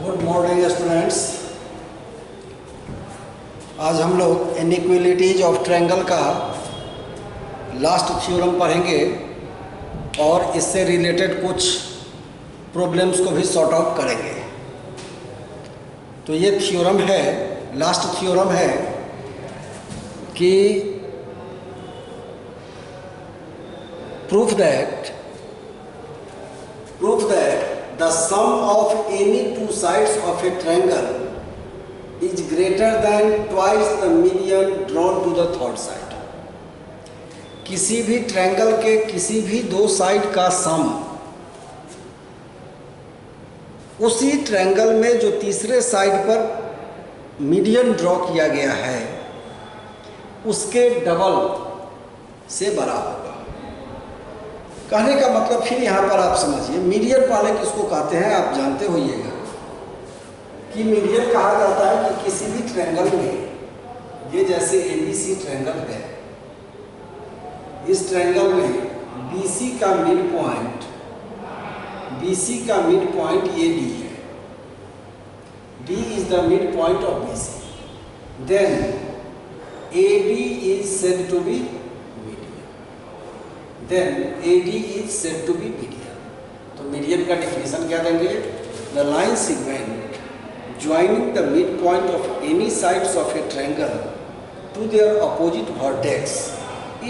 Good morning students. आज हम लोग इनइक्वालिटीज ऑफ ट्रायंगल का लास्ट थ्योरम पढ़ेंगे और इससे रिलेटेड कुछ प्रॉब्लम्स को भी सॉर्ट आउट करेंगे। तो ये थ्योरम है, लास्ट थ्योरम है कि proof that the sum of any two sides of a triangle is greater than twice the median drawn to the third side। किसी भी ट्रायंगल के किसी भी दो साइड का सम उसी ट्रायंगल में जो तीसरे साइड पर मीडियन ड्रॉ किया गया है उसके डबल से बड़ा होगा। कहने का मतलब फिर यहाँ पर आप समझिए, मीडियन पहले किसको कहते हैं आप जानते होइएगा कि मीडियन कहा जाता है कि किसी भी ट्रायंगल में, ये जैसे ABC ट्रायंगल है, इस ट्रायंगल में BC का मिड पॉइंट ये D है। D is the mid point of BC, then AD is said to be then AD is said to be median। तो मीडियन का डिफिनेशन क्या देंगे? The line segment joining the midpoint of any sides of a triangle to their opposite vertex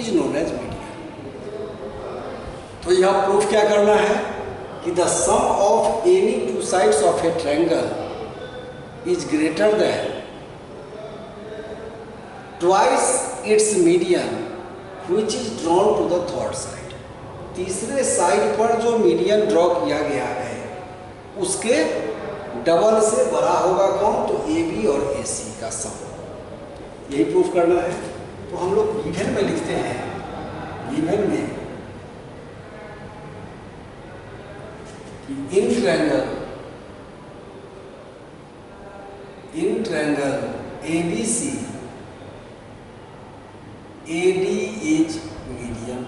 is known as median। तो यह proof क्या करना है कि the sum of any two sides of a triangle is greater than twice its median which is drawn to the third side। तीसरे side पर जो median draw किया गया है उसके डबल से बड़ा होगा कौन? तो AB और AC का सम। यही प्रूफ करना है। तो हम लोग गिवन में लिखते हैं, गिवन में कि in triangle ABC AD is median।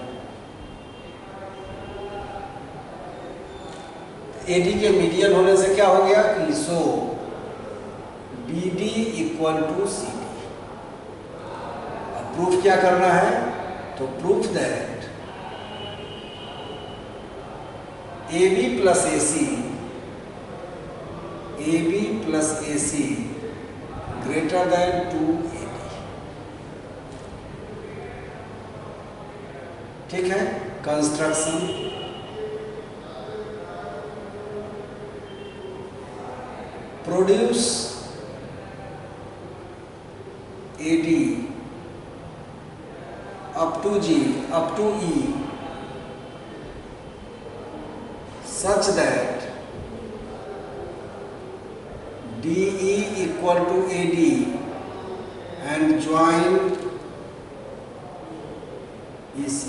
AD के मीडियन होने से क्या हो गया कि सो BD इक्वल टू CD। अब प्रूफ क्या करना है? तो proof that AB plus AC greater than 2AD। ठीक है। Construction, produce AD up to G up to E such that DE equal to AD and join EC।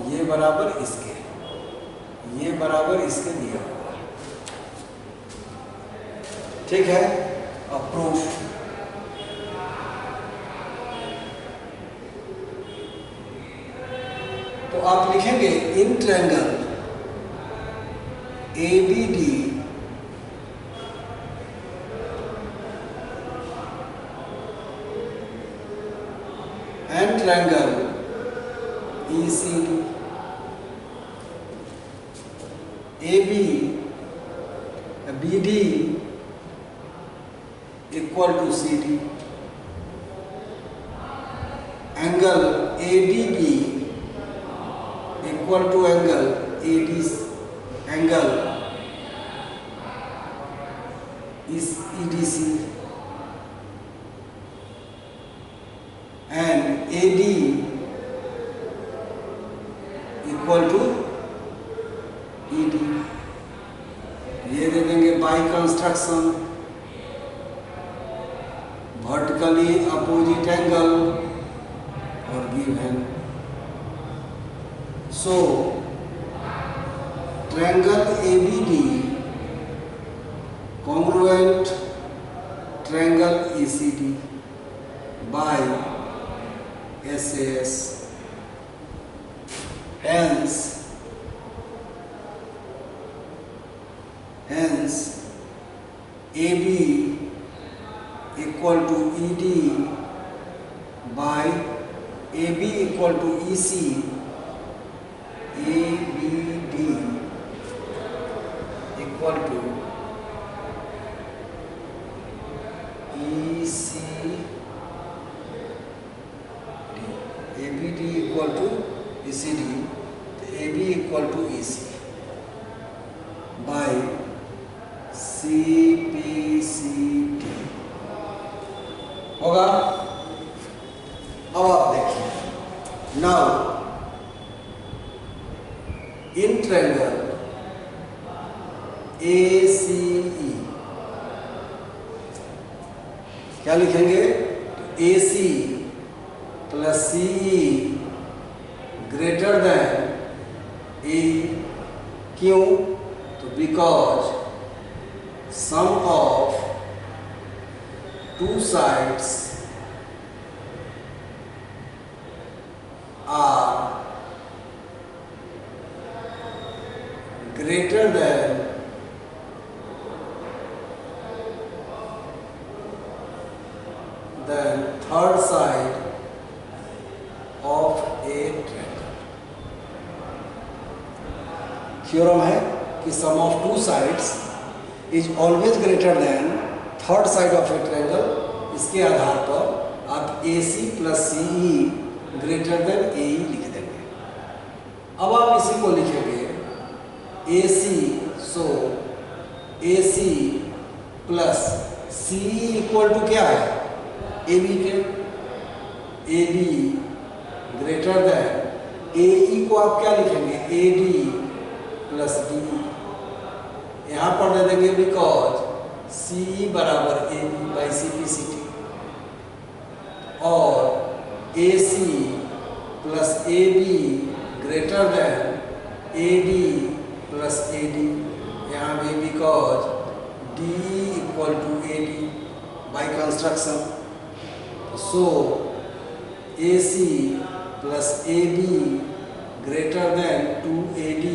ये बराबर इसके, ये बराबर इसके दिया हुआ है। ठीक है। अब प्रूफ, तो आप लिखेंगे in triangle ABD and triangle ECD BD equal to CD, angle ADB equal to angle EDC and AD equal to ED। ये दे देंगे by construction, vertically opposite angle और given. So triangle ABD congruent triangle ECD by SAS. Hence AB equal to ED by AB equal to EC, ABD equal to ECD, ABD equal to ECD, AB equal to EC by CPCD होगा। अब आप देखिए, now in triangle ACE क्या लिखेंगे? AC plus CE greater than AE। क्यों? तो because sum of two sides are greater than the third side of a triangle। Theorem है कि sum of two sides is always greater than third side of a triangle। इसके आधार पर आप AC plus CE greater than AE लिख देंगे। अब आप इसी को लिखेंगे AC, so AC plus CE equal to क्या है? AB के। AB ग्रेटर देन AE को आप क्या लिखेंगे? AD plus DE। यहाँ पर दे देंगे बिकॉज CE बराबर AB बाई CPCD और AC plus AB greater than AD plus AD। यहाँ भी because DE equal to AD by construction. So AC plus AB greater than 2AD।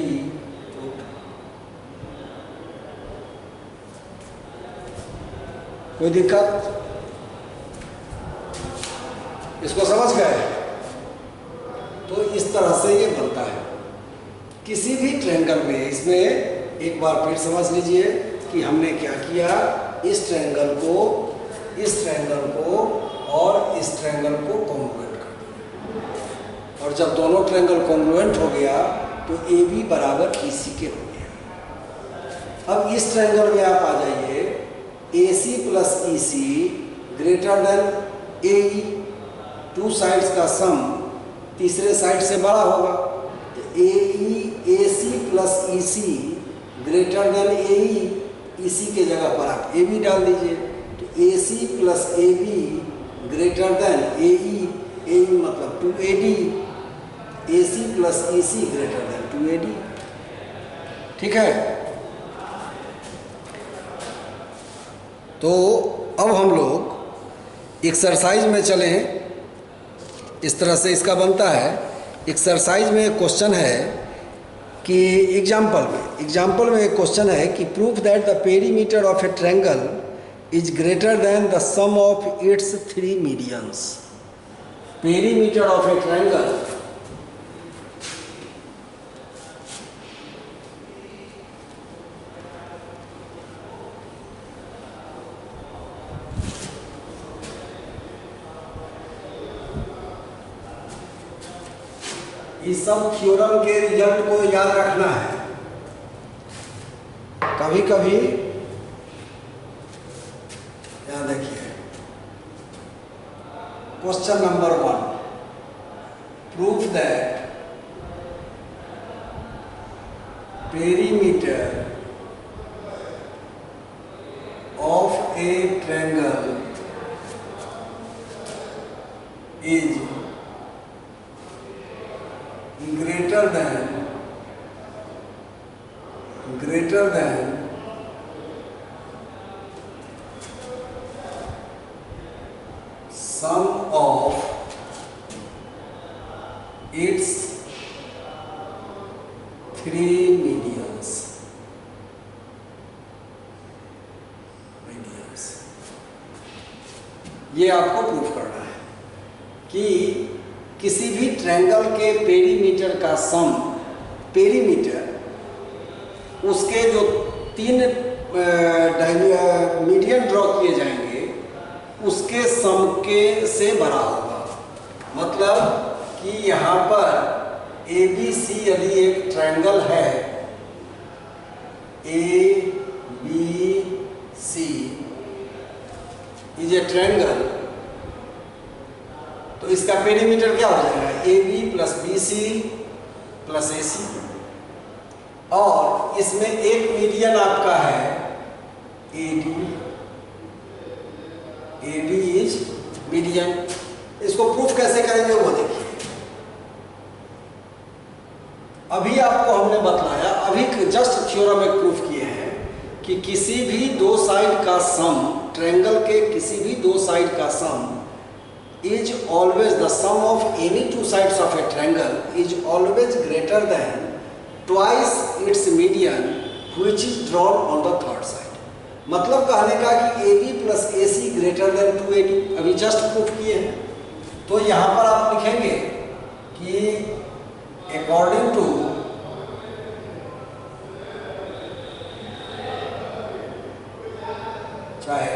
कोई दिक्कत? इसको समझ गए? तो इस तरह से ये बनता है किसी भी ट्रायंगल में। इसमें एक बार फिर समझ लीजिए कि हमने क्या किया। इस ट्रायंगल को और इस ट्रायंगल को कॉन्ग्रुएंट कर दिया, और जब दोनों ट्रायंगल कॉन्ग्रुएंट हो गया तो AB बराबर EC के हो गया। अब इस ट्रायंगल में आप आ जाइए, AC plus EC greater than AE। Two sides का सम तीसरे साइड से बड़ा होगा, तो AC plus EC greater than AE। EC के जगह पर आप AB डाल दीजिए, तो AC plus AB greater than AE। AE मतलब 2AD। AC plus EC greater than 2AD। ठीक है? तो अब हम लोग एक्सरसाइज में चलें। इस तरह से इसका बनता है। एक्सरसाइज में एक क्वेश्चन है कि एग्जाम्पल में एक क्वेश्चन है कि proof that the perimeter of a triangle is greater than the sum of its 3 medians. Perimeter of a triangle इस सब थ्योरम के रिजल्ट को याद रखना है। कभी कभी यहाँ देखिए, question number 1, proof that perimeter of a triangle is greater than sum of its three medians. ये आपको प्रूफ करना है कि किसी भी ट्रायंगल के पेरीमीटर का सम, पेरीमीटर उसके जो तीन मीडियन ड्रॉ किए जाएंगे उसके सम के से बड़ा होगा। मतलब कि यहाँ पर ABC यदि एक ट्रायंगल है, ABC इज ए ट्रायंगल, तो इसका पेरीमीटर क्या हो जाएगा? AB plus BC plus AC, और इसमें एक मीडियन आपका है AD। AD is median. इसको प्रूफ कैसे करेंगे वो देखिए। अभी आपको हमने बतलाया, अभी जस्ट थ्योरम एक प्रूफ किए हैं कि किसी भी दो साइड का सम, ट्रायंगल के किसी भी दो साइड का सम is always the sum of any two sides of a triangle is always greater than twice its median which is drawn on the third side। मतलब कहने का कि AB plus AC greater than 2AD, अभी just proof किए हैं। तो यहाँ पर आप लिखेंगे कि अकॉर्डिंग टू चाहे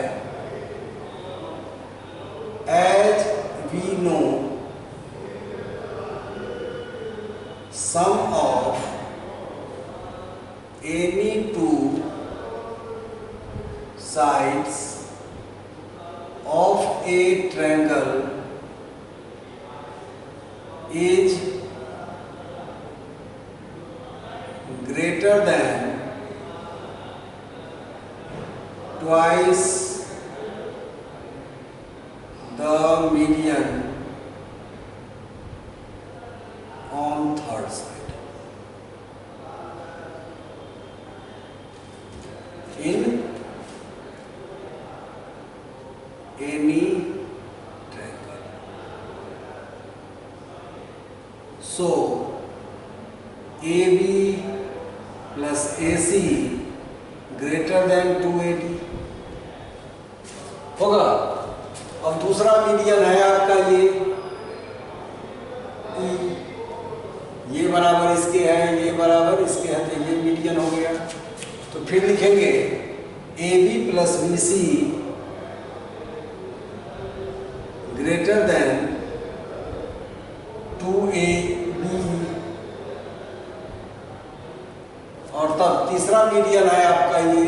as we know sum of any two sides of a triangle is greater than twice the median on third side in any triangle। So AB plus AC greater than 2AD होगा। अब दूसरा median है आपका ये बराबर इसके है, ये बराबर इसके है, तो ये मीडियन हो गया। तो फिर लिखेंगे AB plus BC greater than 2AB, और तब तीसरा मीडियन है आपका ये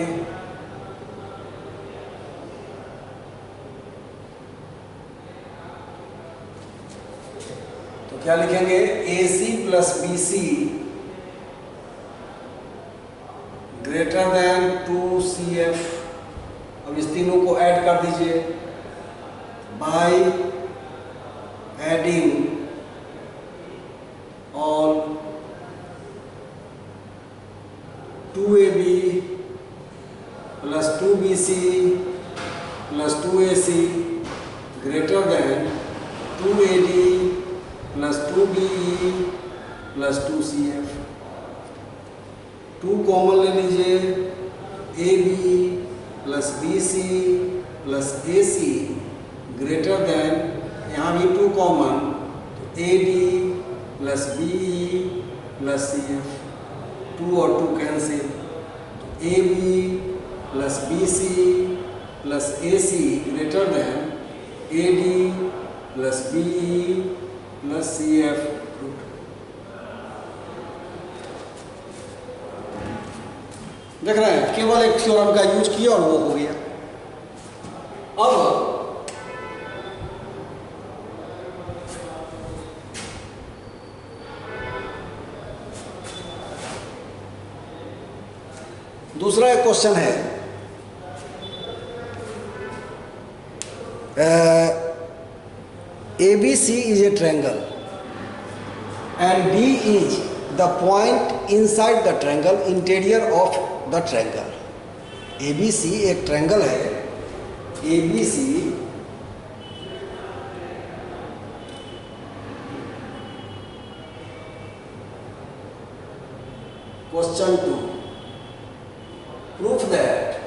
क्या लिखेंगे? AC plus BC greater than 2CF। अब इस तीनों को ऐड कर दीजिए by adding all 2AB plus 2BC plus 2AC greater than 2AD plus 2BE plus 2CF। 2 common ले लीजिए, AB plus BC plus AC greater then, यहाँ भी 2 कॉमन, तो AD plus BE plus CF। 2 और 2 कैंसिल, तो AB plus BC plus AC greater than AD plus BE plus CF। देख रहे हैं, केवल एक थ्योरम का यूज किया और वो हो गया। अब दूसरा एक क्वेश्चन है, ABC is a triangle and D is the point inside the triangle, interior of the triangle। ABC एक ट्रायंगल है, ABC Question 2. Prove that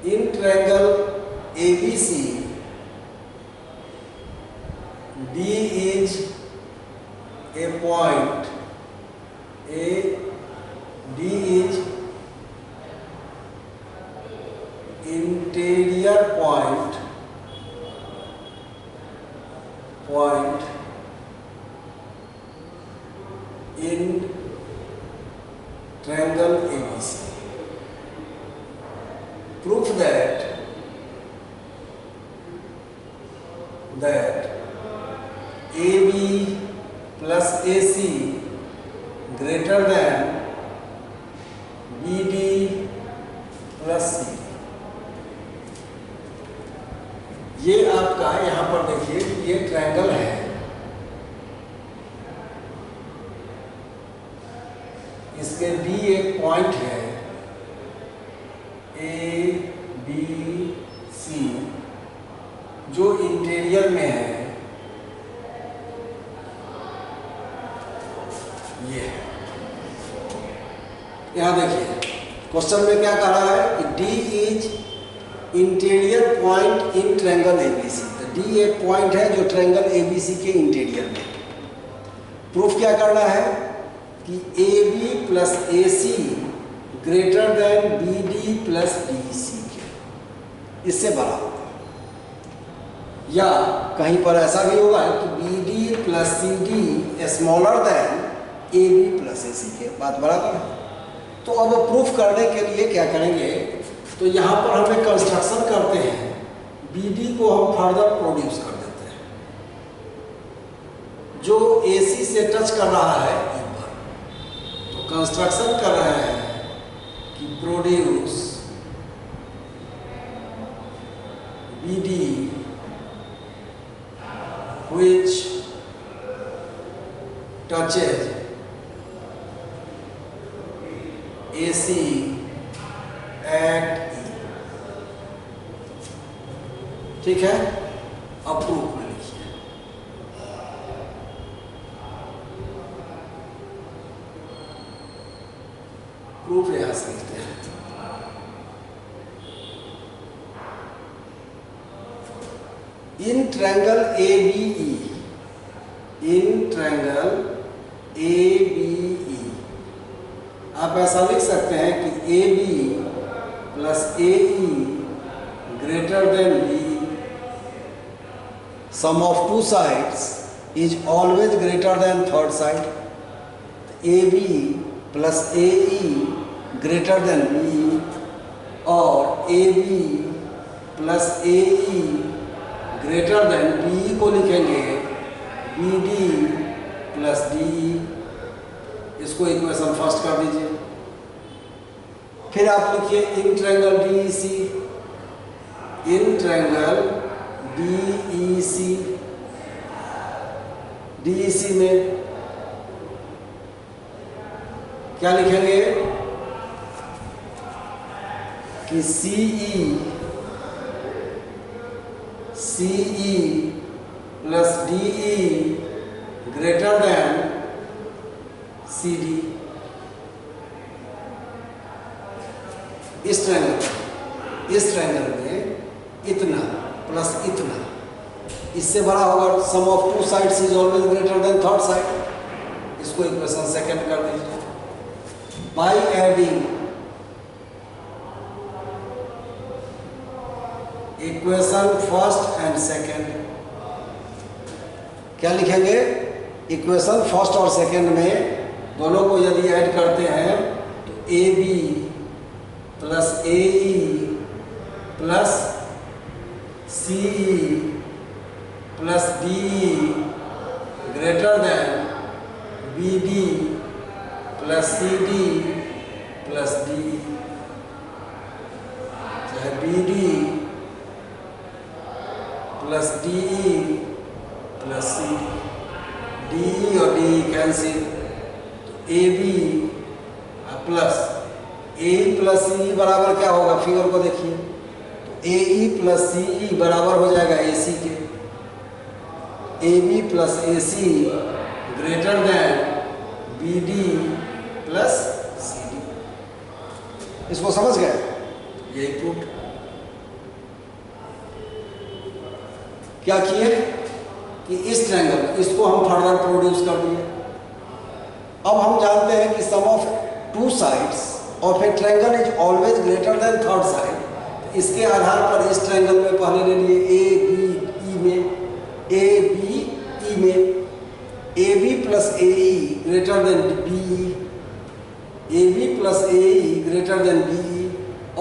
in triangle ABC, D is a point, D is interior point in triangle ABC. Proof that AB plus AC greater than BD plus CD. ये आपका यहाँ पर देखिए, ये triangle है, इसके B एक पॉइंट है ABC जो इंटीरियर में है, ये यहाँ देखिए क्वेश्चन में क्या कह रहा है कि D is interior point in triangle ABC। तो D एक पॉइंट है जो ट्रायंगल ABC के इंटीरियर में। प्रूफ क्या करना है कि AB plus AC greater then BD plus DC के, इससे बड़ा होगा। या कहीं पर ऐसा भी होगा कि BD plus CD smaller than AB plus AC के, बात बराबर है। तो अब प्रूफ करने के लिए क्या करेंगे, तो यहाँ पर हम एक कंस्ट्रक्शन करते हैं, BD को हम फर्दर प्रोड्यूस कर देते हैं, जो AC से टच कर रहा है E पर। तो कंस्ट्रक्शन कर रहे हैं कि produce BD which touches AC at E। ठीक है, अब प्रूफ में लिखिए। प्रूफ यहां से लिखते हैं। In triangle ABE, in triangle ABE आप ऐसा लिख सकते हैं कि AB plus AE greater than BE, sum of two sides is always greater than third side. AB plus AE greater than BE और AB plus AE greater than BE को लिखेंगे BD plus DE। इसको equation first कर दीजिए। फिर आप लिखिए in triangle DEC, in triangle DEC, DEC में क्या लिखेंगे कि CE plus DE greater than CD। इस ट्रायंगल में इतना प्लस इतना, इससे बड़ा होगा, sum of two sides is always greater than third side. इसको इक्वेशन सेकंड कर दीजिए। By adding equation first and second, क्या लिखेंगे, इक्वेशन फर्स्ट और सेकंड में दोनों को यदि ऐड करते हैं तो AB plus AE plus CE plus DE greater then BD plus CD plus DE, चाहे BD plus DE plus CD, DE और DE कैंसिल, तो AB plus AE plus CE बराबर क्या होगा, फिगर को देखिए, तो AE प्लस CE बराबर हो जाएगा AC के। A B plus A C greater than B D plus C D. इसको समझ गए? यही प्रूफ। क्या किए कि इस ट्रायंगल इसको हम फर्दर प्रोड्यूस कर दिए। अब हम जानते हैं कि sum of two sides of a triangle is always greater than third side. इसके आधार पर इस ट्रायंगल में पहले ले लिए ए बी ई में, ए बी ई में A B plus A E greater than B E, A B plus A E greater than B E,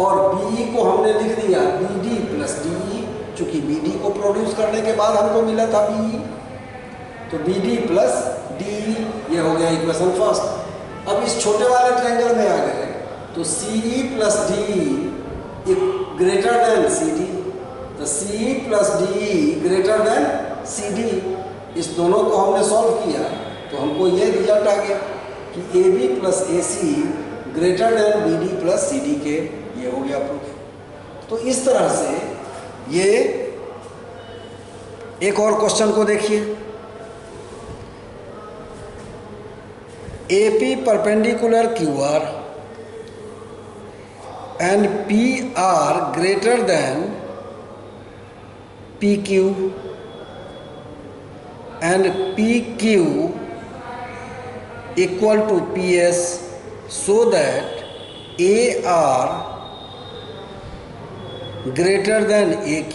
और बी ई को हमने लिख दिया B D plus D E, चूंकि बी डी को produce करने के बाद हमको मिला था बी ई, तो B D plus D E, ये हो गया इक्वेशन फर्स्ट। अब इस छोटे वाले ट्रायंगल में आ गए तो C E plus D E greater than C D, तो C E plus D E greater than C D. इस दोनों को हमने सॉल्व किया तो हमको ये रिजल्ट आ गया कि A B plus A C greater than B D plus C D के, ये हो गया प्रूफ। तो इस तरह से ये एक और क्वेश्चन को देखिए, A P perpendicular Q R and P R greater than P Q and PQ equal to PS, so that AR greater than AQ,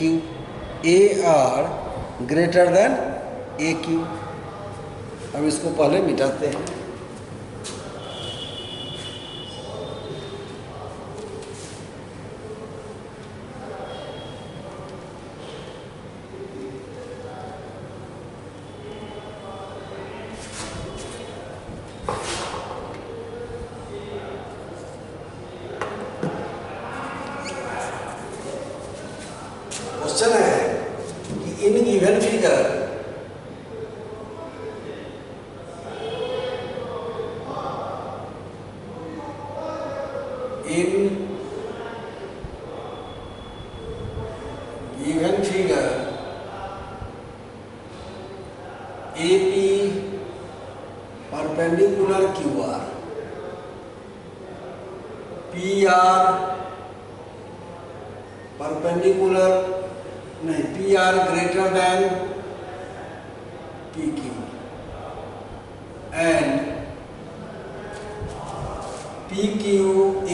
AR greater than AQ। अब इसको पहले मिटाते हैं। क्वेश्चन है कि in given figure AP perpendicular QR, PR perpendicular नहीं, PR greater than PQ and PQ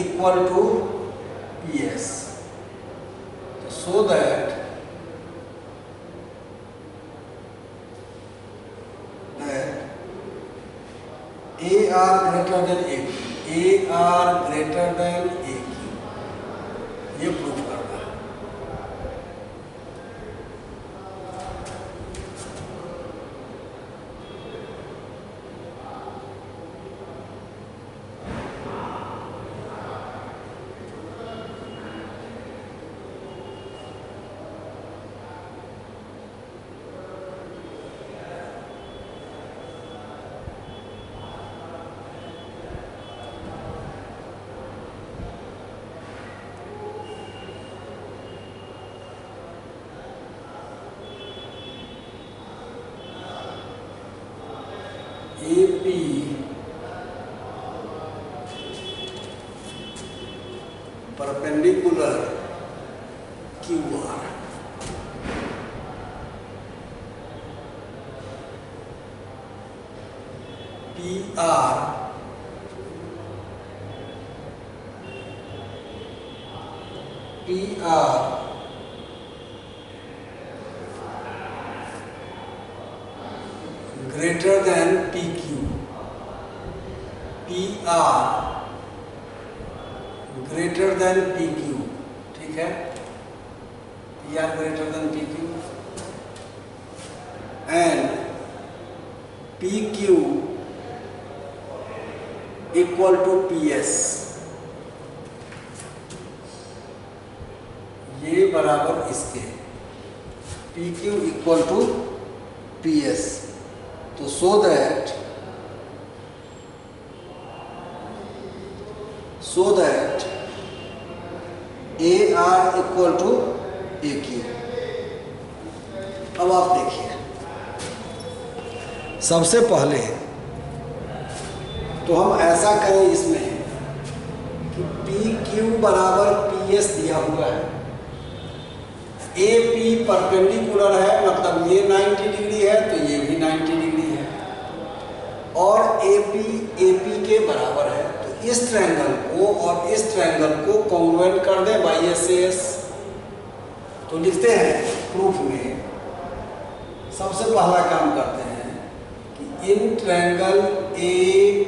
equal to PS, so that AR greater than AQ, AR greater than AQ, ये proof करना है। AP perpendicular QR, PR greater than PQ, PR greater than PQ, ठीक है, PR greater than PQ and PQ equal to PS, ये बराबर इसके, PQ equal to PS, तो so that AR equal to AQ। अब आप देखिए सबसे पहले तो हम ऐसा करें इसमें कि पी क्यू बराबर पी एस दिया हुआ है, ए पी परपेंडिकुलर है, मतलब ये 90 डिग्री है तो ये भी 90 डिग्री है, और ए पी के बराबर है। तो इस ट्रायंगल को और इस ट्रायंगल को कॉन्ग्रुएंट कर दें बाई एस से एस। तो लिखते हैं प्रूफ में, सबसे पहला काम करते हैं कि in triangle A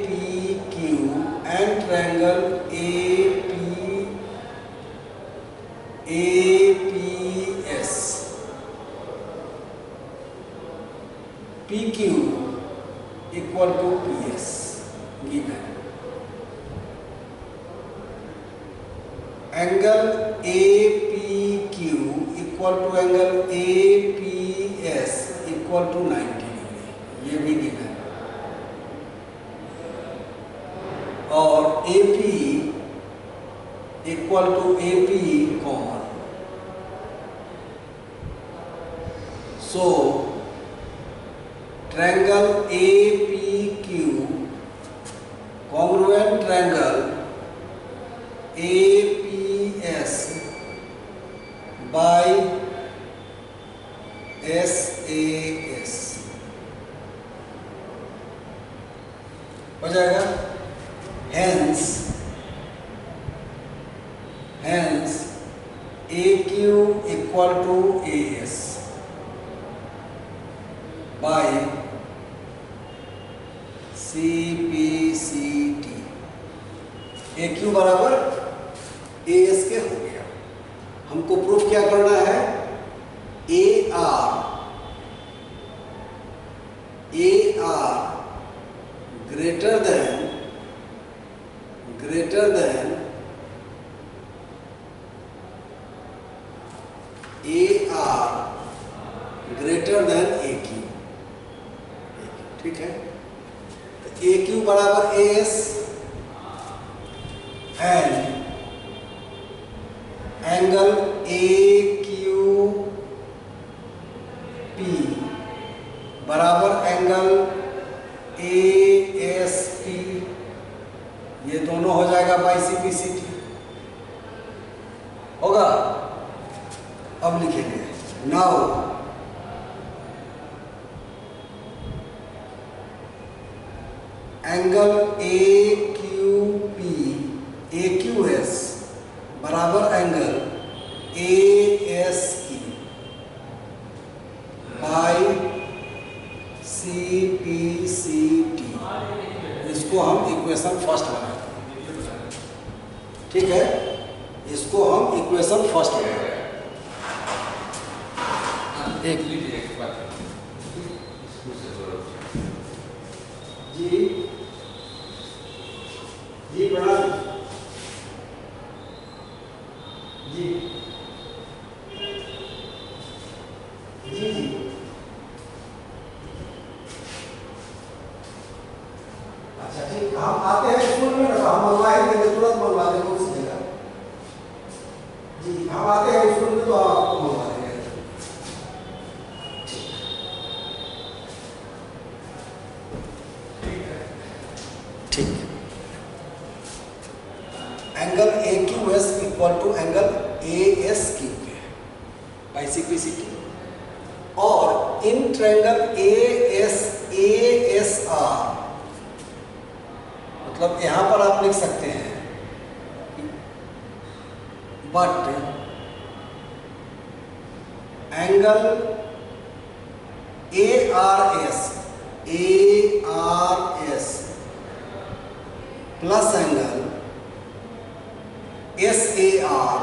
P Q and triangle A P S P Q equal to P S given. Angle A P Q equal to angle A P S equal to 90 degree, ये भी given. और A P equal to A P common. So triangle A P Q congruent triangle A P S by S A S हो जाएगा। Hence AQ equal to AS by CPCT। AQ बराबर AS के हो गया। हमको proof क्या करना है? AR greater than AR greater than AQ, ठीक है। तो AQ बराबर AS एंड एंगल AQP बराबर एंगल ASP, ये दोनों हो जाएगा बाई CPCT होगा। अब लिखेंगे नाउ एंगल AQS बराबर एंगल ASE बाई CPCT। इसको हम इक्वेशन फर्स्ट बनाते हैं, ठीक है। इसको हम इक्वेशन फर्स्ट बनाते हैं। एक जी प्रणाम जी जी जी अच्छा ठीक, हम आते हैं स्कूल में ना, हम मंगवाएंगे, तुरंत मंगवा देंगे उसी जगह। जी हम आते हैं स्कूल में तो आपको मंगवा देंगे। ठीक, angle AQS equal to angle ASQ by CPCT, और इन ट्रायंगल ASR, मतलब यहां पर आप लिख सकते हैं but angle ARS plus angle SAR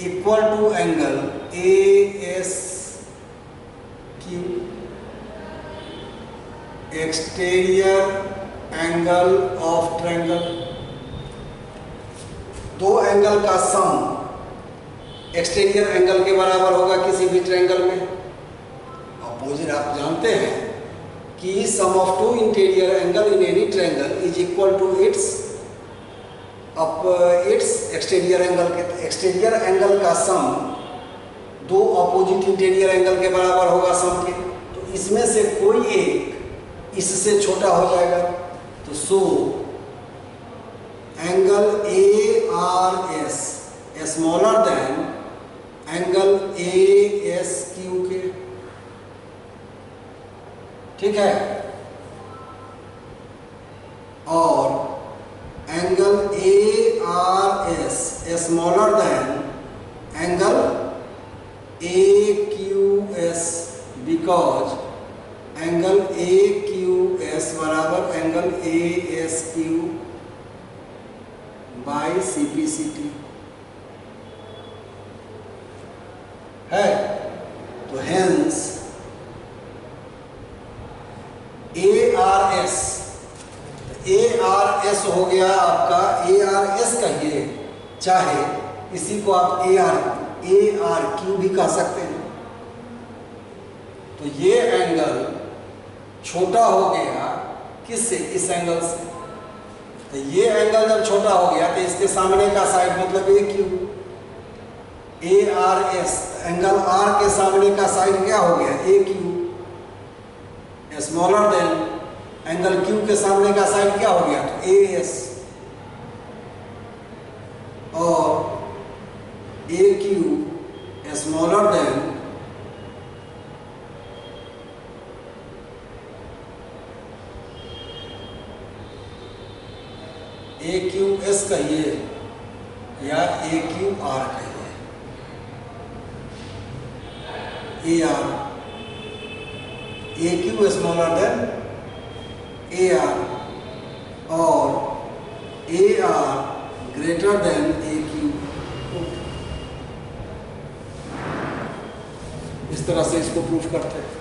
equal to angle ASQ, exterior angle of triangle. दो एंगल का सम एक्सटीरियर एंगल के बराबर होगा किसी भी ट्रायंगल में। अपोजिट आप जानते हैं कि sum of two interior angle in any triangle is equal to its exterior angle के। एक्सटीरियर एंगल का सम दो अपोजिट इंटीरियर एंगल के बराबर होगा सम के। तो इसमें से कोई एक इससे छोटा हो जाएगा। तो so angle ARS smaller than angle ASQ के, ठीक है, और angle ARS smaller than angle AQS because angle AQS बराबर एंगल ASQ बाई CPCT है। तो हेंस ARS हो गया आपका, ARS कहिए, चाहे इसी को आप ARQ भी कह सकते हैं। तो ये एंगल छोटा हो गया किससे? इस एंगल से। तो ये एंगल जब छोटा हो गया तो इसके सामने का साइड मतलब AQ, ARS एंगल R के सामने का साइड क्या हो गया? AQ smaller than angle Q के सामने का साइड क्या हो गया? तो AS, और AQ स्मॉलर देन AQS कहिए या AQR कहिए, AR AQ smaller than AR और AR ग्रेटर देन AQ। इस तरह से इसको प्रूफ करते हैं।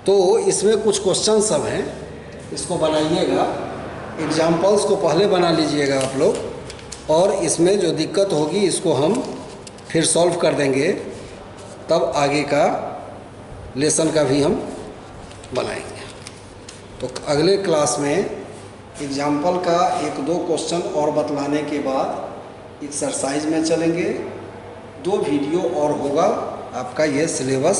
तो इसमें कुछ क्वेश्चन सब हैं, इसको बनाइएगा, एग्जाम्पल्स को पहले बना लीजिएगा आप लोग, और इसमें जो दिक्कत होगी इसको हम फिर सॉल्व कर देंगे, तब आगे का लेसन का भी हम बनाएंगे। तो अगले क्लास में एग्जाम्पल का 1-2 क्वेश्चन और बतलाने के बाद एक्सरसाइज में चलेंगे। 2 वीडियो और होगा आपका ये सिलेबस,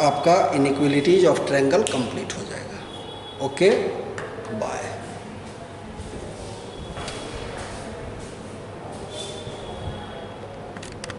आपका इनइक्वालिटीज ऑफ ट्रायंगल कंप्लीट हो जाएगा। Okay, bye.